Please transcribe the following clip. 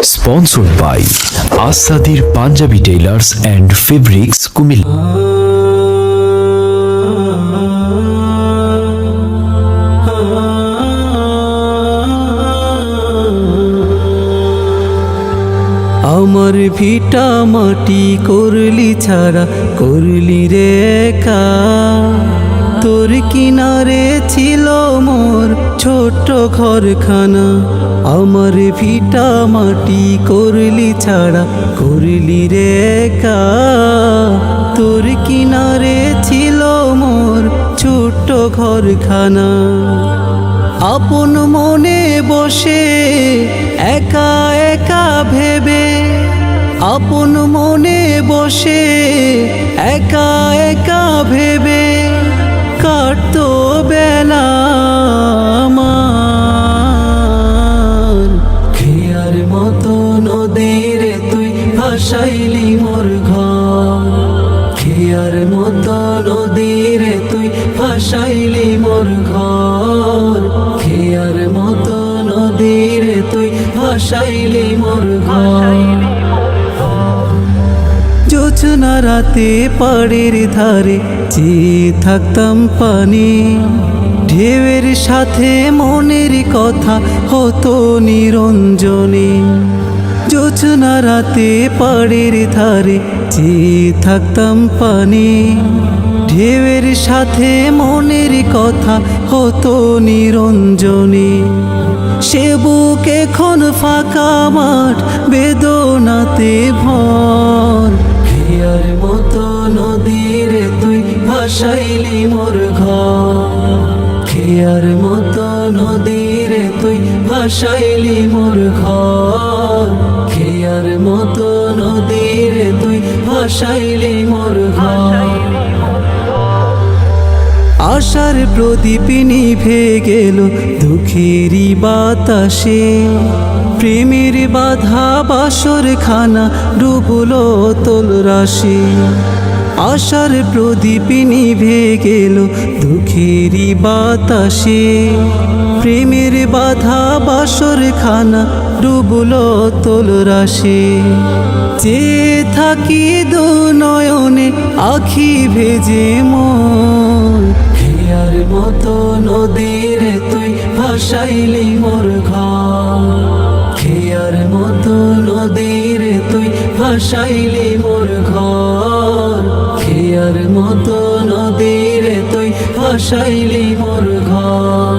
Sponsored by Asadir Punjabi Tailors and Fabrics Kumilla. আমার ভিটা মাটি করলি ছাড়া করলি রে একা, তোর কিনারে ছিল মোর ছোট্ট ঘরখানা। আমার ভিটা মাটি করলি ছাড়া করলি রে একা, তোর কিনারে ছিল মোর ছোট্ট ঘরখানা। আপন মনে বসে একা একা ভেবে, আপন মনে বসে একা একা ভেবে কাটতো বেলা আমার। খেয়ার মতো নদীরে তুই ভাসাইলি মোর ঘর, খেয়ার মতো নদীরে তুই ভাসাইলি মোর ঘর, খেয়ার মতো নদীরে তুই ভাসাইলি মোর ঘর। জোছনা রাতে পাড়ের ধারে চেয়ে থাকতাম পানি, ঢেউয়ের সাথে মনের কথা হতো নিরঞ্জনে। জোছনা রাতে পাড়ের ধারে চেয়ে থাকতাম পানি, ঢেউয়ের সাথে মনের কথা হতো নিরঞ্জনে। সে বুক এখন ফাঁকা মাঠ বেদনাতে ভর, খেয়ার মতো নদীরে তুই ভাসাইলি মোর ঘর, খেয়ার মতো নদীরে তুই ভাসাইলি মোর ঘর, খেয়ার মতো নদীরে তুই ভাসাইলি মোর ঘর। আশার প্রদীপ নিভে গেল দুঃখেরই বাতাসে, প্রেমের বাধা বাসর খানা ডুবলো তোল রাশি। আশার প্রদীপ নিভে গেল দুঃখেরই বাতাসে, প্রেমের বাধা বাসর খানা ডুবলো তোল রাশি। চেয়ে থাকি দু নয়নে আখি ভেজে মোর, খেয়ার মতো নদীরে তুই ভাসাইলি মোর ঘর, খেয়ার মতো নদীরে তুই ভাসাইলি মোর ঘর, খেয়ার মতো নদীরে তুই ভাসাইলি মোর ঘর।